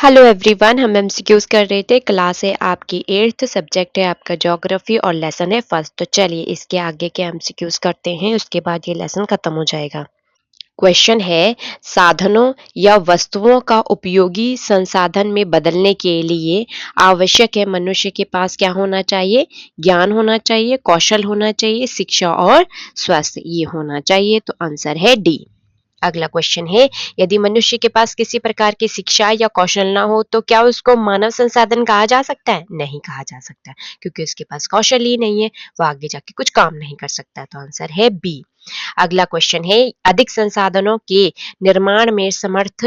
Hello everyone, हम MCQs कर रहे थे। क्लास है आपकी 8th, सब्जेक्ट है आपका ज्योग्राफी और लेसन है फर्स्ट। तो चलिए इसके आगे के एमसीक्यूज करते हैं, उसके बाद ये लेसन खत्म हो जाएगा। क्वेश्चन है, साधनों या वस्तुओं का उपयोगी संसाधन में बदलने के लिए आवश्यक है मनुष्य के पास क्या होना चाहिए? ज्ञान होना चाहिए, कौशल होना चाहिए, शिक्षा और स्वास्थ्य ये होना चाहिए। तो आंसर है डी। अगला क्वेश्चन है, यदि मनुष्य के पास किसी प्रकार की शिक्षा या कौशल ना हो तो क्या उसको मानव संसाधन कहा जा सकता है? नहीं कहा जा सकता, क्योंकि उसके पास कौशल ही नहीं है, वो आगे जाके कुछ काम नहीं कर सकता। तो आंसर है बी। अगला क्वेश्चन है, अधिक संसाधनों के निर्माण में समर्थ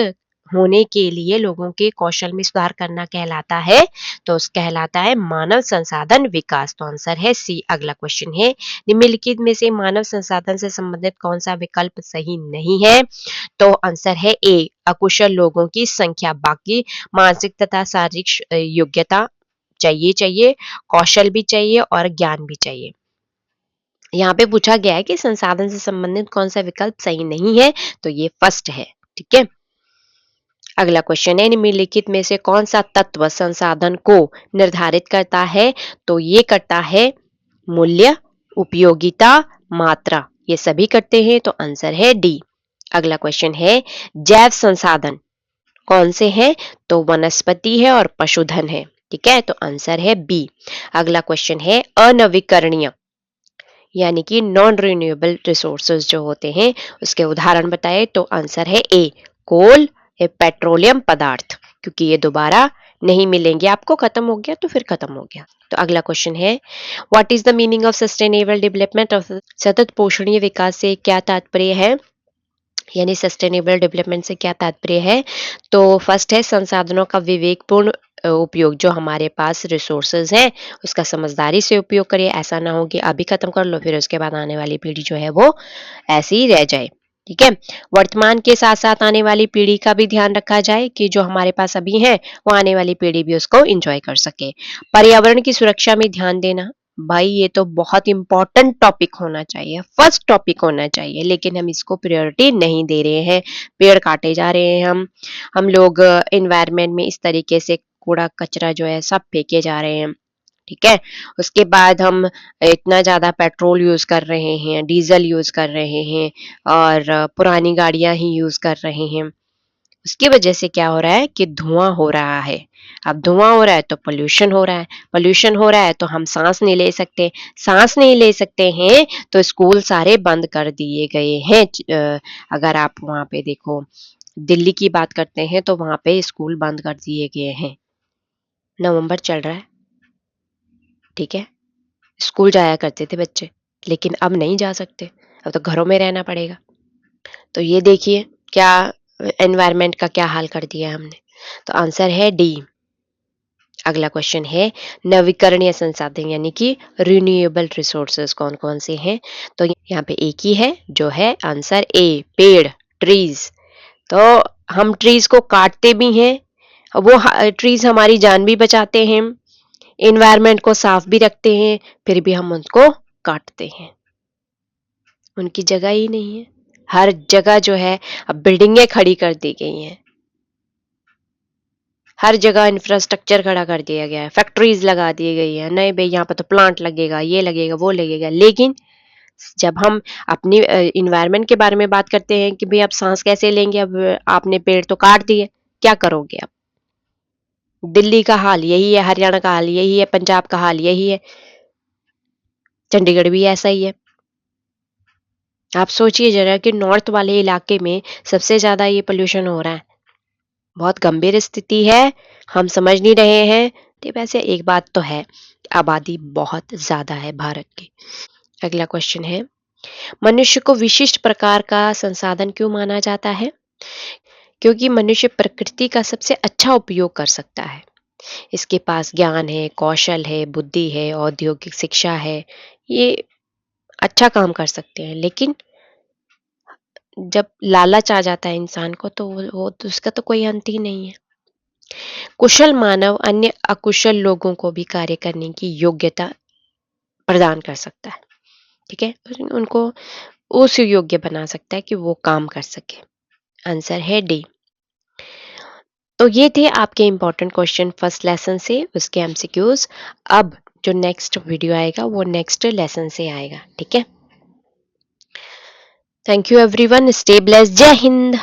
होने के लिए लोगों के कौशल में सुधार करना कहलाता है। तो कहलाता है मानव संसाधन विकास। तो आंसर है सी। अगला क्वेश्चन है, निम्नलिखित में से मानव संसाधन से संबंधित कौन सा विकल्प सही नहीं है? तो आंसर है ए, अकुशल लोगों की संख्या। बाकी मानसिक तथा शारीरिक योग्यता चाहिए चाहिए, कौशल भी चाहिए और ज्ञान भी चाहिए। यहाँ पे पूछा गया है कि संसाधन से संबंधित कौन सा विकल्प सही नहीं है, तो ये फर्स्ट है। ठीक है। अगला क्वेश्चन है, निम्नलिखित में से कौन सा तत्व संसाधन को निर्धारित करता है? तो ये करता है मूल्य, उपयोगिता, मात्रा। ये सभी करते हैं। तो आंसर है डी। अगला क्वेश्चन है, जैव संसाधन कौन से हैं? तो वनस्पति है और पशुधन है। ठीक है। तो आंसर है बी। अगला क्वेश्चन है, अनवीकरणीय यानी कि नॉन रिन्यूएबल रिसोर्सेज जो होते हैं उसके उदाहरण बताए। तो आंसर है ए, कोल, पेट्रोलियम पदार्थ, क्योंकि ये दोबारा नहीं मिलेंगे आपको। खत्म हो गया तो फिर खत्म हो गया। तो अगला क्वेश्चन है, what is the meaning of sustainable development? Of सतत पोषणीय विकास से क्या तात्पर्य है, यानी सस्टेनेबल डेवलपमेंट से क्या तात्पर्य है? तो फर्स्ट है संसाधनों का विवेकपूर्ण उपयोग। जो हमारे पास रिसोर्सेज हैं उसका समझदारी से उपयोग करिए। ऐसा ना हो कि अभी खत्म कर लो फिर उसके बाद आने वाली पीढ़ी जो है वो ऐसी ही रह जाए। ठीक है। वर्तमान के साथ साथ आने वाली पीढ़ी का भी ध्यान रखा जाए कि जो हमारे पास अभी है वो आने वाली पीढ़ी भी उसको एंजॉय कर सके। पर्यावरण की सुरक्षा में ध्यान देना, भाई ये तो बहुत इंपॉर्टेंट टॉपिक होना चाहिए, फर्स्ट टॉपिक होना चाहिए, लेकिन हम इसको प्रायोरिटी नहीं दे रहे हैं। पेड़ काटे जा रहे हैं हम लोग एनवायरनमेंट में इस तरीके से कूड़ा कचरा जो है सब फेंके जा रहे हैं। ठीक है। उसके बाद हम इतना ज्यादा पेट्रोल यूज कर रहे हैं, डीजल यूज कर रहे हैं और पुरानी गाड़ियां ही यूज कर रहे हैं। उसकी वजह से क्या हो रहा है कि धुआं हो रहा है। अब धुआं हो रहा है तो पोल्यूशन हो रहा है, पोल्यूशन हो रहा है तो हम सांस नहीं ले सकते, सांस नहीं ले सकते हैं तो स्कूल सारे बंद कर दिए गए हैं। अगर आप वहां पे देखो, दिल्ली की बात करते हैं तो वहां पे स्कूल बंद कर दिए गए हैं। नवंबर चल रहा है। ठीक है। स्कूल जाया करते थे बच्चे, लेकिन अब नहीं जा सकते, अब तो घरों में रहना पड़ेगा। तो ये देखिए क्या एनवायरनमेंट का क्या हाल कर दिया हमने। तो आंसर है डी। अगला क्वेश्चन है, नवीकरणीय संसाधन यानी कि रिन्यूएबल रिसोर्सेज कौन कौन से हैं? तो यहाँ पे एक ही है जो है आंसर ए, पेड़, ट्रीज। तो हम ट्रीज को काटते भी हैं, वो ट्रीज हमारी जान भी बचाते हैं, एनवायरनमेंट को साफ भी रखते हैं, फिर भी हम उनको काटते हैं। उनकी जगह ही नहीं है। हर जगह जो है अब बिल्डिंगें खड़ी कर दी गई हैं, हर जगह इंफ्रास्ट्रक्चर खड़ा कर दिया गया है, फैक्ट्रीज लगा दी गई है, नहीं भाई यहाँ पर तो प्लांट लगेगा, ये लगेगा, वो लगेगा। लेकिन जब हम अपनी इन्वायरमेंट के बारे में बात करते हैं कि भाई आप सांस कैसे लेंगे, अब आपने पेड़ तो काट दिए, क्या करोगे आप? दिल्ली का हाल यही है, हरियाणा का हाल यही है, पंजाब का हाल यही है, चंडीगढ़ भी ऐसा ही है। आप सोचिए जरा कि नॉर्थ वाले इलाके में सबसे ज्यादा ये पोल्यूशन हो रहा है। बहुत गंभीर स्थिति है, हम समझ नहीं रहे हैं। तो वैसे एक बात तो है, आबादी बहुत ज्यादा है भारत की। अगला क्वेश्चन है, मनुष्य को विशिष्ट प्रकार का संसाधन क्यों माना जाता है? क्योंकि मनुष्य प्रकृति का सबसे अच्छा उपयोग कर सकता है। इसके पास ज्ञान है, कौशल है, बुद्धि है, औद्योगिक शिक्षा है, ये अच्छा काम कर सकते हैं। लेकिन जब लालच आ जाता है इंसान को तो वो तो उसका तो कोई अंत ही नहीं है। कुशल मानव अन्य अकुशल लोगों को भी कार्य करने की योग्यता प्रदान कर सकता है। ठीक है। उनको उस योग्य बना सकता है कि वो काम कर सके। आंसर है डी। तो ये थे आपके इम्पोर्टेंट क्वेश्चन फर्स्ट लेसन से, उसके एमसीक्यूज। अब जो नेक्स्ट वीडियो आएगा वो नेक्स्ट लेसन से आएगा, ठीक है। Thank you everyone, stay blessed, जय हिंद।